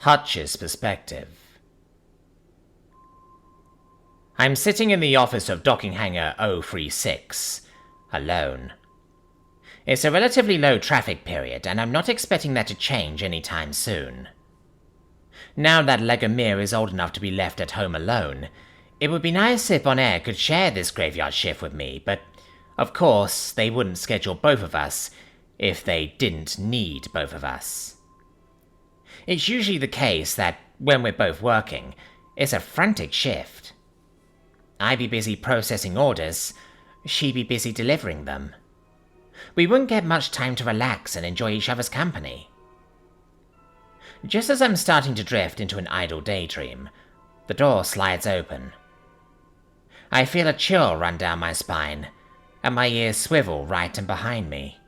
Hutch's perspective. I'm sitting in the office of docking hangar 036, alone. It's a relatively low traffic period, and I'm not expecting that to change anytime soon. Now that Legomir is old enough to be left at home alone, it would be nice if Bonaire could share this graveyard shift with me, but of course they wouldn't schedule both of us if they didn't need both of us. It's usually the case that when we're both working, it's a frantic shift. I'd be busy processing orders, she'd be busy delivering them. We wouldn't get much time to relax and enjoy each other's company. Just as I'm starting to drift into an idle daydream, the door slides open. I feel a chill run down my spine, and my ears swivel right and behind me.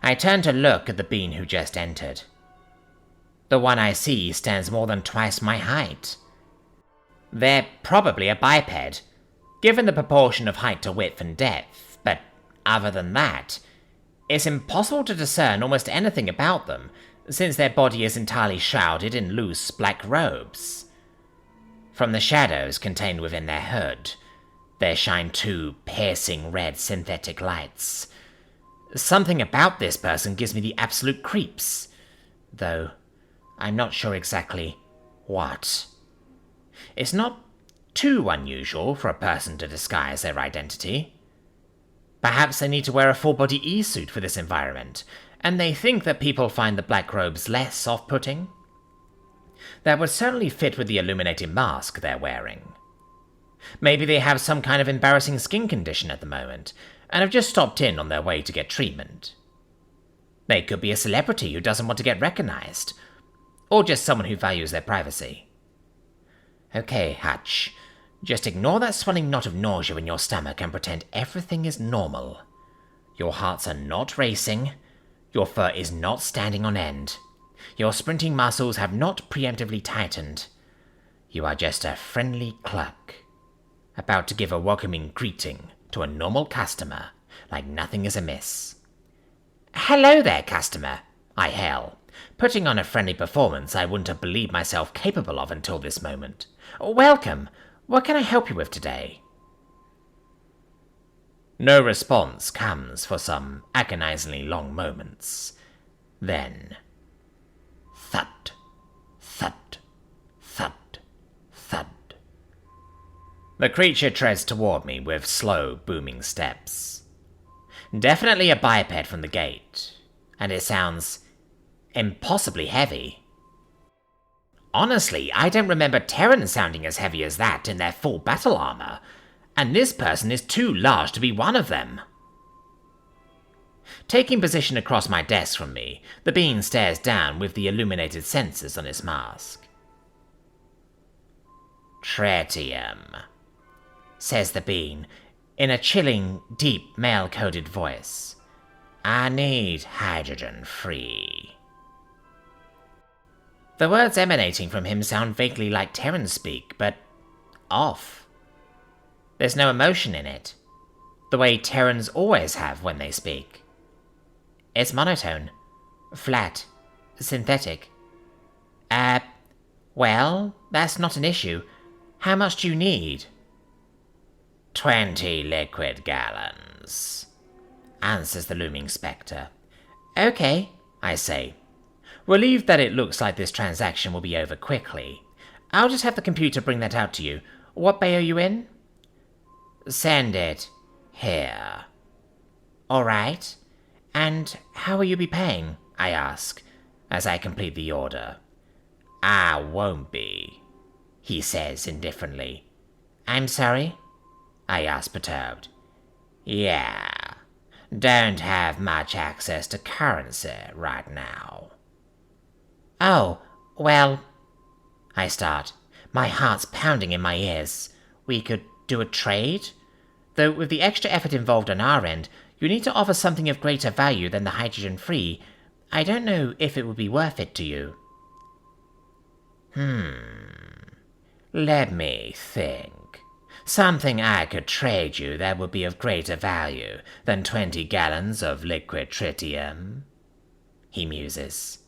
I turn to look at the being who just entered. The one I see stands more than twice my height. They're probably a biped, given the proportion of height to width and depth, but other than that, it's impossible to discern almost anything about them, since their body is entirely shrouded in loose black robes. From the shadows contained within their hood, there shine two piercing red synthetic lights. Something about this person gives me the absolute creeps, though I'm not sure exactly what. It's not too unusual for a person to disguise their identity. Perhaps they need to wear a full-body E-suit for this environment, and they think that people find the black robes less off-putting. That would certainly fit with the illuminated mask they're wearing. Maybe they have some kind of embarrassing skin condition at the moment, and have just stopped in on their way to get treatment. They could be a celebrity who doesn't want to get recognized, or just someone who values their privacy. Okay, Hutch, just ignore that swelling knot of nausea in your stomach and pretend everything is normal. Your hearts are not racing, your fur is not standing on end, your sprinting muscles have not preemptively tightened. You are just a friendly clerk, about to give a welcoming greeting to a normal customer, like nothing is amiss. "Hello there, customer," I hail, putting on a friendly performance I wouldn't have believed myself capable of until this moment. "Welcome. What can I help you with today?" No response comes for some agonizingly long moments. Then, thud, thud, thud, thud. The creature treads toward me with slow, booming steps. Definitely a biped from the gait, and it sounds impossibly heavy. Honestly, I don't remember Terrans sounding as heavy as that in their full battle armor, and this person is too large to be one of them. Taking position across my desk from me, the being stares down with the illuminated sensors on its mask. "Tritium," says the being, in a chilling, deep, male-coded voice. "I need hydrogen-free." The words emanating from him sound vaguely like Terran speak, but off. There's no emotion in it, the way Terrans always have when they speak. It's monotone, flat, synthetic. Well, that's not an issue. How much do you need?" 20 liquid gallons, answers the looming spectre. "Okay," I say, relieved that it looks like this transaction will be over quickly. "I'll just have the computer bring that out to you. What bay are you in?" "Send it here." "Alright. And how will you be paying?" I ask, as I complete the order. "I won't be," he says indifferently. "I'm sorry?" I ask, perturbed. "Yeah. Don't have much access to currency right now." "Oh, well," I start, my heart's pounding in my ears. "We could do a trade? Though with the extra effort involved on our end, you need to offer something of greater value than the hydrogen-free. I don't know if it would be worth it to you." Let me think. Something I could trade you that would be of greater value than 20 gallons of liquid tritium, he muses.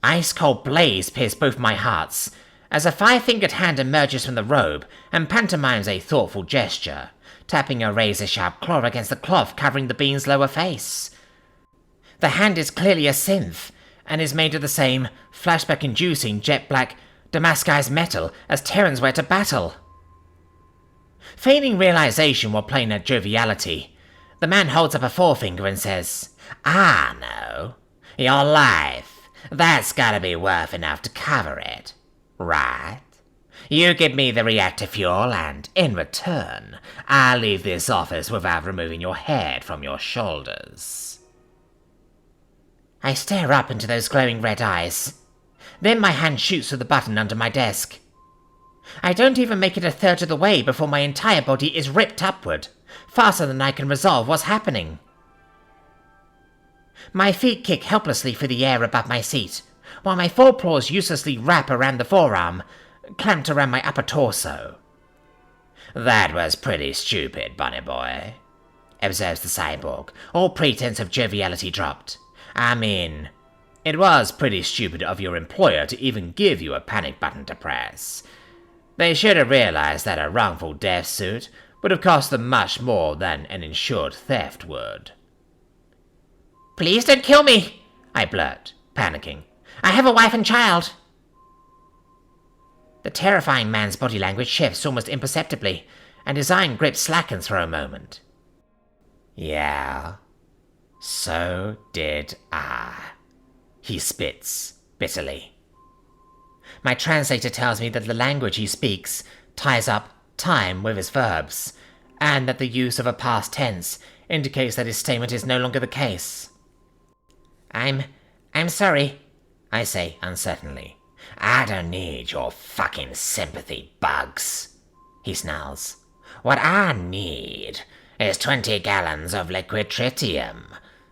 Ice-cold blaze pierced both my hearts, as a 5-fingered hand emerges from the robe and pantomimes a thoughtful gesture, tapping a razor-sharp claw against the cloth covering the being's lower face. The hand is clearly a synth, and is made of the same flashback-inducing jet-black Damascized metal as Terrans wear to battle. Feigning realization while playing at joviality, the man holds up a forefinger and says, "Ah, no. Your life. That's gotta be worth enough to cover it. Right? You give me the reactor fuel and, in return, I'll leave this office without removing your head from your shoulders." I stare up into those glowing red eyes. Then my hand shoots to the button under my desk. I don't even make it a third of the way before my entire body is ripped upward, faster than I can resolve what's happening. My feet kick helplessly through the air above my seat, while my forepaws uselessly wrap around the forearm, clamped around my upper torso. "That was pretty stupid, bunny boy," observes the cyborg, all pretense of joviality dropped. "I mean, it was pretty stupid of your employer to even give you a panic button to press. They should have realized that a wrongful death suit would have cost them much more than an insured theft would." "Please don't kill me," I blurt, panicking. "I have a wife and child." The terrifying man's body language shifts almost imperceptibly, and his iron grip slackens for a moment. "Yeah, so did I," he spits bitterly. My translator tells me that the language he speaks ties up time with his verbs, and that the use of a past tense indicates that his statement is no longer the case. I'm sorry," I say uncertainly. "I don't need your fucking sympathy, Bugs," he snarls. "What I need is 20 gallons of liquid tritium.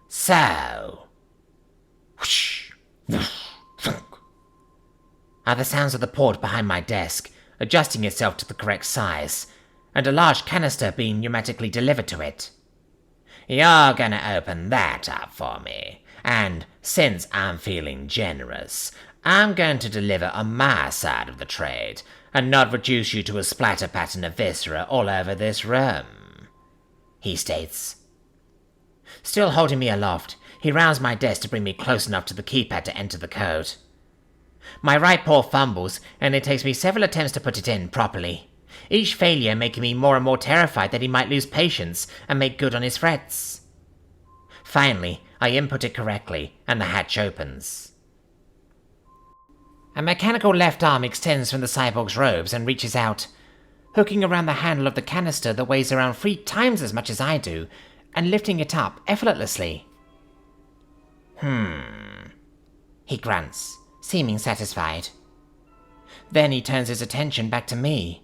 So..." Whoosh, whoosh, thunk, are the sounds of the port behind my desk, adjusting itself to the correct size, and a large canister being pneumatically delivered to it. "You're gonna open that up for me, and since I'm feeling generous, I'm going to deliver on my side of the trade, and not reduce you to a splatter pattern of viscera all over this room," he states. Still holding me aloft, he rounds my desk to bring me close enough to the keypad to enter the code. My right paw fumbles, and it takes me several attempts to put it in properly, each failure making me more and more terrified that he might lose patience and make good on his threats. Finally, I input it correctly, and the hatch opens. A mechanical left arm extends from the cyborg's robes and reaches out, hooking around the handle of the canister that weighs around 3 times as much as I do, and lifting it up effortlessly. He grunts, seeming satisfied. Then he turns his attention back to me.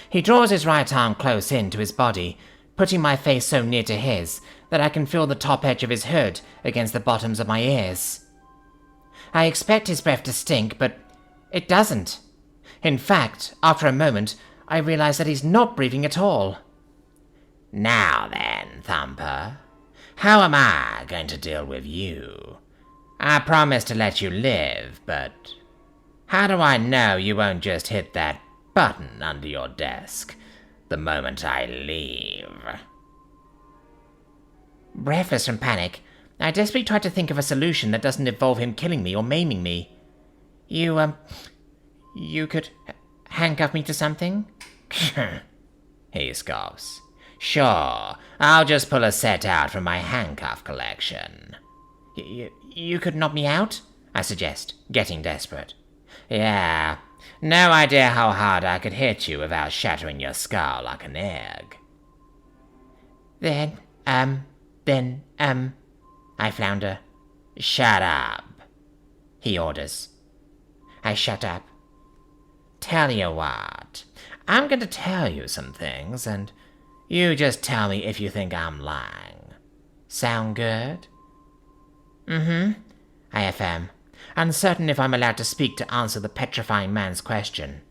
He draws his right arm close in to his body, putting my face so near to his that I can feel the top edge of his hood against the bottoms of my ears. I expect his breath to stink, but it doesn't. In fact, after a moment, I realize that he's not breathing at all. "Now then, Thumper, how am I going to deal with you? I promise to let you live, but how do I know you won't just hit that button under your desk the moment I leave?" Breathless from panic, I desperately try to think of a solution that doesn't involve him killing me or maiming me. You could handcuff me to something?" He scoffs. "Sure, I'll just pull a set out from my handcuff collection." You could knock me out?" I suggest, getting desperate. "Yeah, no idea how hard I could hit you without shattering your skull like an egg." Then, I flounder. "Shut up," he orders. I shut up. "Tell you what, I'm going to tell you some things, and you just tell me if you think I'm lying. Sound good?" I affirm, uncertain if I'm allowed to speak to answer the petrifying man's question.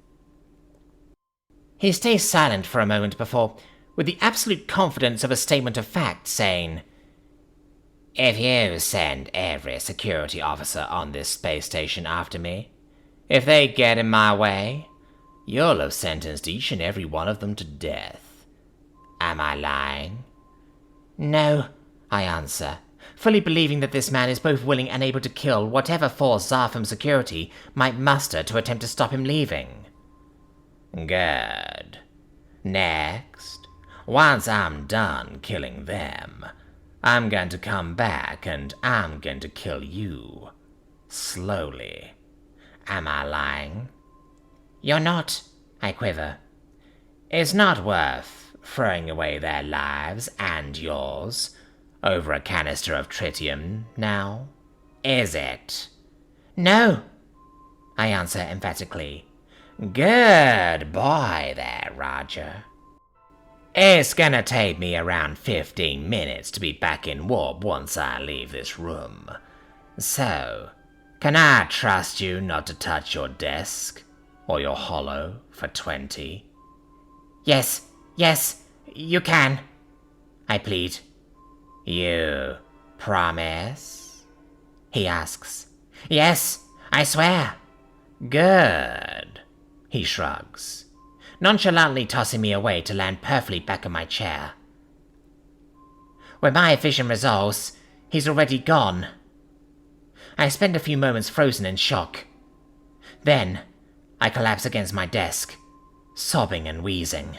He stays silent for a moment before, with the absolute confidence of a statement of fact, saying, If you send every security officer on this space station after me, if they get in my way, you'll have sentenced each and every one of them to death. Am I lying? No, I answer, fully believing that this man is both willing and able to kill whatever force Zarfam security might muster to attempt to stop him leaving. Good. Next, once I'm done killing them, I'm going to come back and I'm going to kill you. Slowly. Am I lying? You're not, I quiver. It's not worth throwing away their lives and yours over a canister of tritium now, is it? No, I answer emphatically. Good boy there, Roger. It's gonna take me around 15 minutes to be back in warp once I leave this room. So, can I trust you not to touch your desk or your holo for 20? Yes, you can, I plead. You promise? He asks. Yes, I swear. Good. He shrugs, nonchalantly tossing me away to land perfectly back in my chair. When my vision resolves, he's already gone. I spend a few moments frozen in shock. Then, I collapse against my desk, sobbing and wheezing.